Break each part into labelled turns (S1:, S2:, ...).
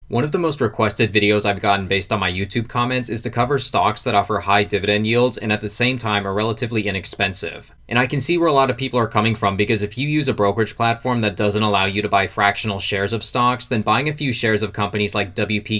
S1: One of the most requested videos I've gotten based on my YouTube comments is to cover stocks that offer high dividend yields and at the same time are relatively inexpensive. And I can see where a lot of people are coming from, because if you use a brokerage platform that doesn't allow you to buy fractional shares of stocks, then buying a few shares of companies like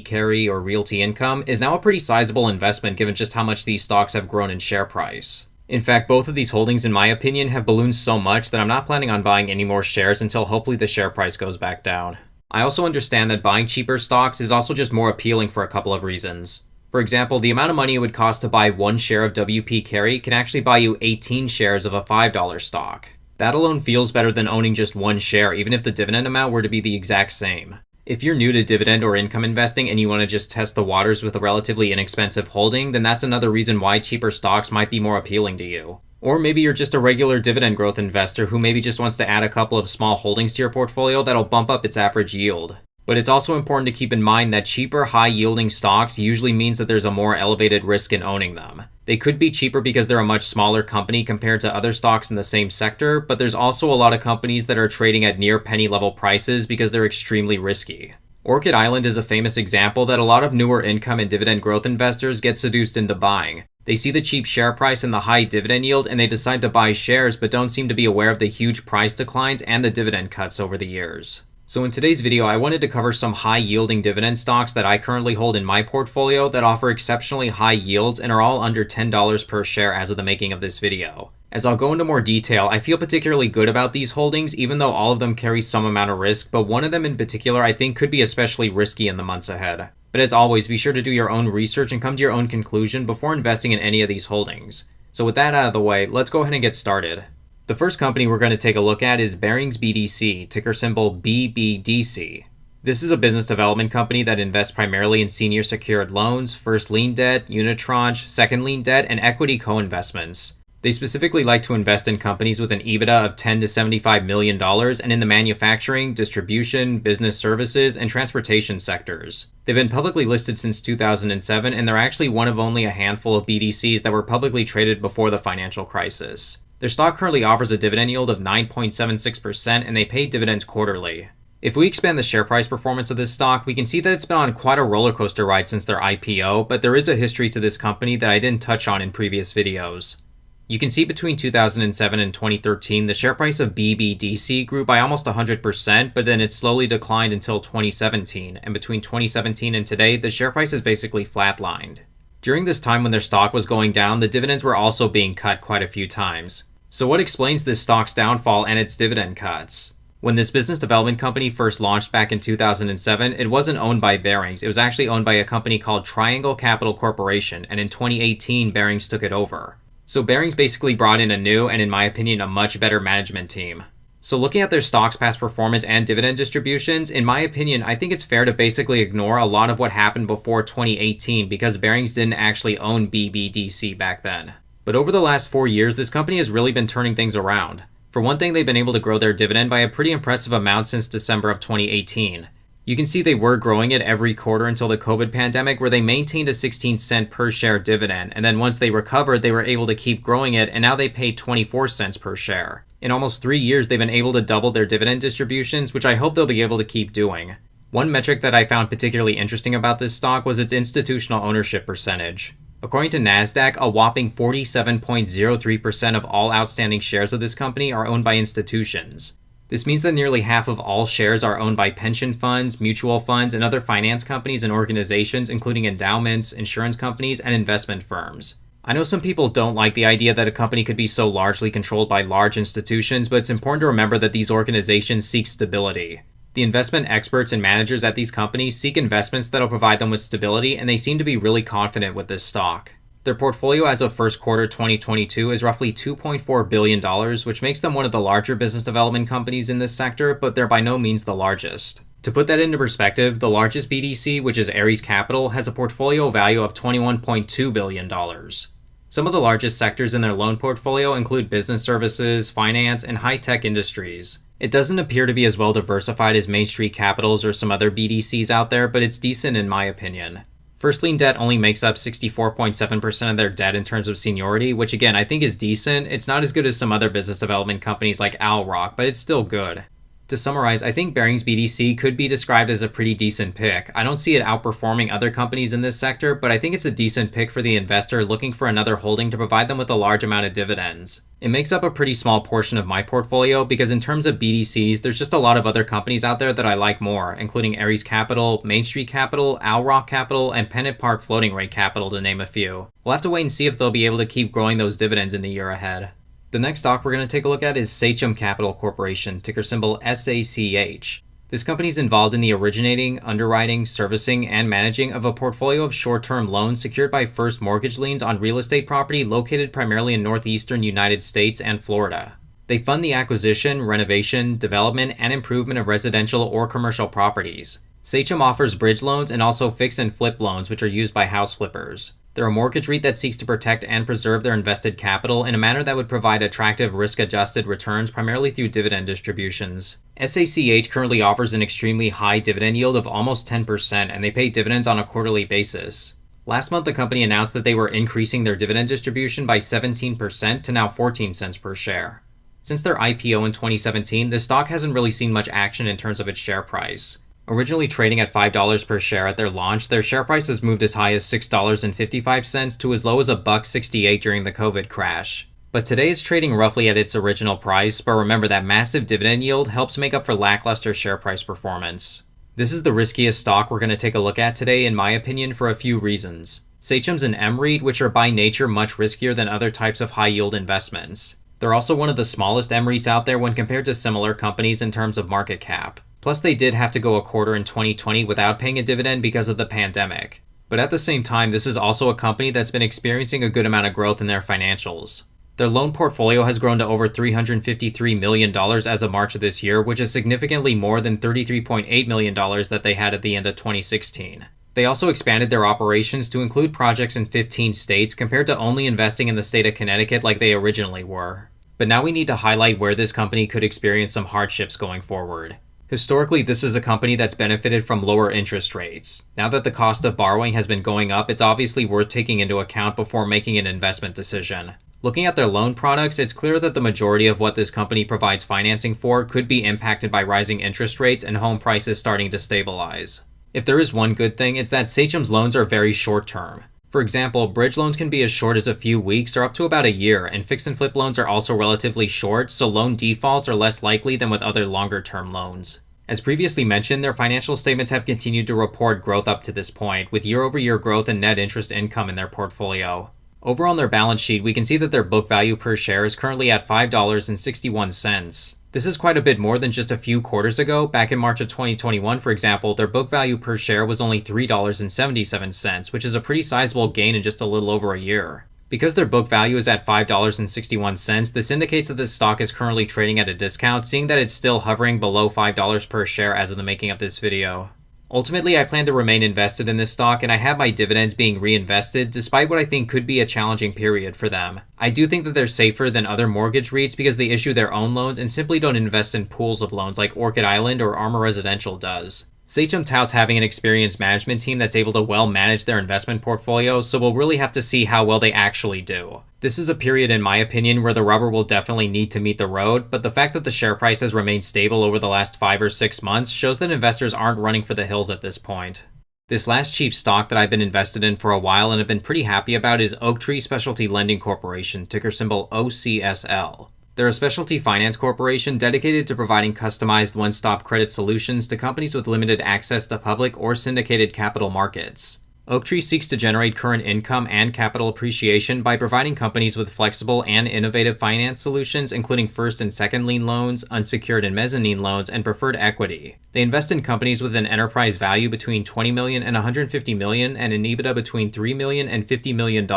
S1: Carey or Realty Income is now a pretty sizable investment given just how much these stocks have grown in share price. In fact, both of these holdings, in my opinion, have ballooned so much that I'm not planning on buying any more shares until hopefully the share price goes back down. I also understand that buying cheaper stocks is also just more appealing for a couple of reasons. For example, the amount of money it would cost to buy one share of Carey can actually buy you 18 shares of a $5 stock. That alone feels better than owning just one share, even if the dividend amount were to be the exact same. If you're new to dividend or income investing and you want to just test the waters with a relatively inexpensive holding, then that's another reason why cheaper stocks might be more appealing to you. Or maybe you're just a regular dividend growth investor who maybe just wants to add a couple of small holdings to your portfolio that'll bump up its average yield. But it's also important to keep in mind that cheaper, high-yielding stocks usually means that there's a more elevated risk in owning them. They could be cheaper because they're a much smaller company compared to other stocks in the same sector, but there's also a lot of companies that are trading at near penny-level prices because they're extremely risky. Orchid Island is a famous example that a lot of newer income and dividend growth investors get seduced into buying. They see the cheap share price and the high dividend yield and they decide to buy shares, but don't seem to be aware of the huge price declines and the dividend cuts over the years. So in today's video, I wanted to cover some high-yielding dividend stocks that I currently hold in my portfolio that offer exceptionally high yields and are all under $10 per share as of the making of this video. As I'll go into more detail, I feel particularly good about these holdings, even though all of them carry some amount of risk, but one of them in particular I think could be especially risky in the months ahead. But as always, be sure to do your own research and come to your own conclusion before investing in any of these holdings. So with that out of the way, let's go ahead and get started. The first company we're going to take a look at is Barings BDC, ticker symbol BBDC. This is a business development company that invests primarily in senior secured loans, first lien debt, unitranche, second lien debt, and equity co-investments. They specifically like to invest in companies with an EBITDA of $10 to $75 million and in the manufacturing, distribution, business services, and transportation sectors. They've been publicly listed since 2007, and they're actually one of only a handful of BDCs that were publicly traded before the financial crisis. Their stock currently offers a dividend yield of 9.76%, and they pay dividends quarterly. If we expand the share price performance of this stock, we can see that it's been on quite a roller coaster ride since their IPO, but there is a history to this company that I didn't touch on in previous videos. You can see between 2007 and 2013, the share price of BBDC grew by almost 100%, but then it slowly declined until 2017, and between 2017 and today, the share price is basically flatlined. During this time when their stock was going down, the dividends were also being cut quite a few times. So what explains this stock's downfall and its dividend cuts? When this business development company first launched back in 2007, it wasn't owned by Barings. It was actually owned by a company called Triangle Capital Corporation, and in 2018, Barings took it over. So Barings basically brought in a new, and in my opinion, a much better management team. So looking at their stock's past performance and dividend distributions, in my opinion, I think it's fair to basically ignore a lot of what happened before 2018 because Barings didn't actually own BBDC back then. But over the last 4 years, this company has really been turning things around. For one thing, they've been able to grow their dividend by a pretty impressive amount since December of 2018. You can see they were growing it every quarter until the COVID pandemic, where they maintained a 16-cent per share dividend, and then once they recovered, they were able to keep growing it, and now they pay 24 cents per share. In almost 3 years, they've been able to double their dividend distributions, which I hope they'll be able to keep doing. One metric that I found particularly interesting about this stock was its institutional ownership percentage. According to NASDAQ, a whopping 47.03% of all outstanding shares of this company are owned by institutions. This means that nearly half of all shares are owned by pension funds, mutual funds, and other finance companies and organizations, including endowments, insurance companies, and investment firms. I know some people don't like the idea that a company could be so largely controlled by large institutions, but it's important to remember that these organizations seek stability. The investment experts and managers at these companies seek investments that'll provide them with stability, and they seem to be really confident with this stock. Their portfolio as of first quarter 2022 is roughly $2.4 billion, which makes them one of the larger business development companies in this sector, but they're by no means the largest. To put that into perspective, the largest BDC, which is Ares Capital, has a portfolio value of $21.2 billion. Some of the largest sectors in their loan portfolio include business services, finance, and high-tech industries. It doesn't appear to be as well diversified as Main Street Capitals or some other BDCs out there, but it's decent in my opinion. First lien debt only makes up 64.7% of their debt in terms of seniority, which again, I think is decent. It's not as good as some other business development companies like Owl Rock, but it's still good. To summarize, I think Barings BDC could be described as a pretty decent pick. I don't see it outperforming other companies in this sector, but I think it's a decent pick for the investor looking for another holding to provide them with a large amount of dividends. It makes up a pretty small portion of my portfolio because in terms of BDCs, there's just a lot of other companies out there that I like more, including Ares Capital, Main Street Capital, Owl Rock Capital, and Pennant Park Floating Rate Capital, to name a few. We'll have to wait and see if they'll be able to keep growing those dividends in the year ahead. The next stock we're going to take a look at is Sachem Capital Corporation, ticker symbol SACH. This company is involved in the originating, underwriting, servicing, and managing of a portfolio of short-term loans secured by first mortgage liens on real estate property located primarily in northeastern United States and Florida. They fund the acquisition, renovation, development, and improvement of residential or commercial properties. Sachem offers bridge loans and also fix and flip loans, which are used by house flippers. They're a mortgage REIT that seeks to protect and preserve their invested capital in a manner that would provide attractive risk-adjusted returns primarily through dividend distributions. SACH currently offers an extremely high dividend yield of almost 10%, and they pay dividends on a quarterly basis. Last month, the company announced that they were increasing their dividend distribution by 17% to now 14 cents per share. Since their IPO in 2017, the stock hasn't really seen much action in terms of its share price. Originally trading at $5 per share at their launch, their share price has moved as high as $6.55 to as low as $1.68 during the COVID crash. But today it's trading roughly at its original price, but remember that massive dividend yield helps make up for lackluster share price performance. This is the riskiest stock we're going to take a look at today, in my opinion, for a few reasons. Sachem's an M-REIT, which are by nature much riskier than other types of high-yield investments. They're also one of the smallest M-REITs out there when compared to similar companies in terms of market cap. Plus, they did have to go a quarter in 2020 without paying a dividend because of the pandemic. But at the same time, this is also a company that's been experiencing a good amount of growth in their financials. Their loan portfolio has grown to over $353 million as of March of this year, which is significantly more than $33.8 million that they had at the end of 2016. They also expanded their operations to include projects in 15 states compared to only investing in the state of Connecticut like they originally were. But now we need to highlight where this company could experience some hardships going forward. Historically, this is a company that's benefited from lower interest rates. Now that the cost of borrowing has been going up, it's obviously worth taking into account before making an investment decision. Looking at their loan products, it's clear that the majority of what this company provides financing for could be impacted by rising interest rates and home prices starting to stabilize. If there is one good thing, it's that Sachem's loans are very short-term. For example, bridge loans can be as short as a few weeks or up to about a year, and fix and flip loans are also relatively short, so loan defaults are less likely than with other longer-term loans. As previously mentioned, their financial statements have continued to report growth up to this point, with year-over-year growth in net interest income in their portfolio. Over on their balance sheet, we can see that their book value per share is currently at $5.61. This is quite a bit more than just a few quarters ago. Back in March of 2021, for example, their book value per share was only $3.77, which is a pretty sizable gain in just a little over a year. Because their book value is at $5.61, this indicates that this stock is currently trading at a discount, seeing that it's still hovering below $5 per share as of the making of this video. Ultimately, I plan to remain invested in this stock, and I have my dividends being reinvested despite what I think could be a challenging period for them. I do think that they're safer than other mortgage REITs because they issue their own loans and simply don't invest in pools of loans like Orchid Island or Armor Residential does. Sachem touts having an experienced management team that's able to well manage their investment portfolio, so we'll really have to see how well they actually do. This is a period, in my opinion, where the rubber will definitely need to meet the road, but the fact that the share price has remained stable over the last 5 or 6 months shows that investors aren't running for the hills at this point. This last cheap stock that I've been invested in for a while and have been pretty happy about is Oaktree Specialty Lending Corporation, ticker symbol OCSL. They're a specialty finance corporation dedicated to providing customized one-stop credit solutions to companies with limited access to public or syndicated capital markets. Oaktree seeks to generate current income and capital appreciation by providing companies with flexible and innovative finance solutions, including first and second lien loans, unsecured and mezzanine loans, and preferred equity. They invest in companies with an enterprise value between $20 million and $150 million and an EBITDA between $3 million and $50 million.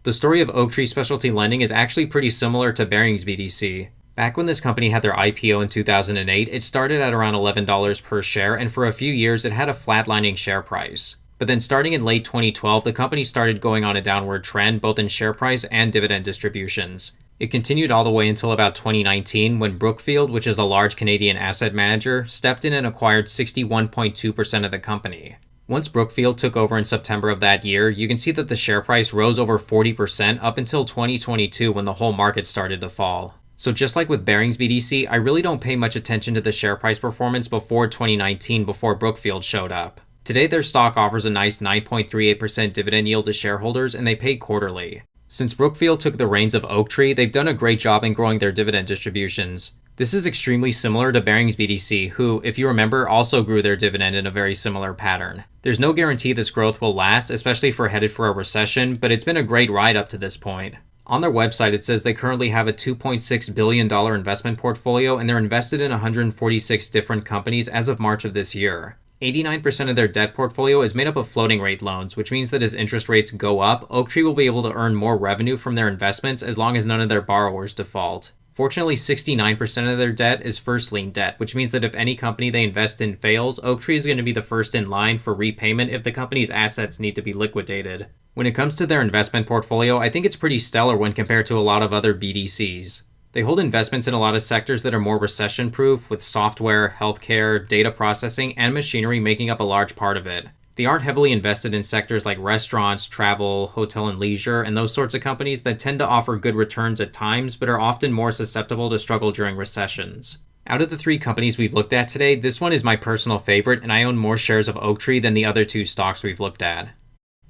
S1: The story of Oaktree Specialty Lending is actually pretty similar to Barings BDC. Back when this company had their IPO in 2008, it started at around $11 per share, and for a few years it had a flatlining share price. But then starting in late 2012, the company started going on a downward trend both in share price and dividend distributions. It continued all the way until about 2019 when Brookfield, which is a large Canadian asset manager, stepped in and acquired 61.2% of the company. Once Brookfield took over in September of that year, you can see that the share price rose over 40% up until 2022 when the whole market started to fall. So just like with Barings BDC, I really don't pay much attention to the share price performance before 2019 before Brookfield showed up. Today their stock offers a nice 9.38% dividend yield to shareholders and they pay quarterly. Since Brookfield took the reins of Oaktree, they've done a great job in growing their dividend distributions. This is extremely similar to Barings BDC, who, if you remember, also grew their dividend in a very similar pattern. There's no guarantee this growth will last, especially if we're headed for a recession, but it's been a great ride up to this point. On their website, it says they currently have a $2.6 billion investment portfolio and they're invested in 146 different companies as of March of this year. 89% of their debt portfolio is made up of floating rate loans, which means that as interest rates go up, Oaktree will be able to earn more revenue from their investments as long as none of their borrowers default. Fortunately, 69% of their debt is first lien debt, which means that if any company they invest in fails, Oaktree is going to be the first in line for repayment if the company's assets need to be liquidated. When it comes to their investment portfolio, I think it's pretty stellar when compared to a lot of other BDCs. They hold investments in a lot of sectors that are more recession-proof, with software, healthcare, data processing, and machinery making up a large part of it. They aren't heavily invested in sectors like restaurants, travel, hotel and leisure, and those sorts of companies that tend to offer good returns at times, but are often more susceptible to struggle during recessions. Out of the 3 companies we've looked at today, this one is my personal favorite, and I own more shares of Oaktree than the other 2 stocks we've looked at.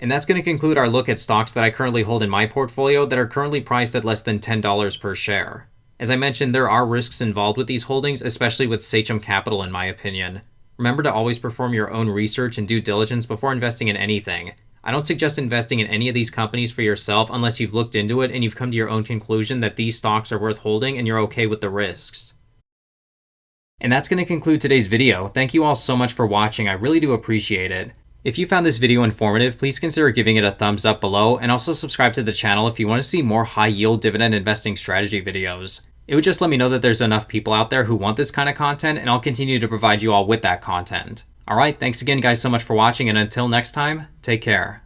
S1: And that's going to conclude our look at stocks that I currently hold in my portfolio that are currently priced at less than $10 per share. As I mentioned, there are risks involved with these holdings, especially with Sachem Capital in my opinion. Remember to always perform your own research and due diligence before investing in anything. I don't suggest investing in any of these companies for yourself unless you've looked into it and you've come to your own conclusion that these stocks are worth holding and you're okay with the risks. And that's going to conclude today's video. Thank you all so much for watching. I really do appreciate it. If you found this video informative, please consider giving it a thumbs up below and also subscribe to the channel if you want to see more high yield dividend investing strategy videos. It would just let me know that there's enough people out there who want this kind of content, and I'll continue to provide you all with that content. Alright, thanks again guys so much for watching, and until next time, take care.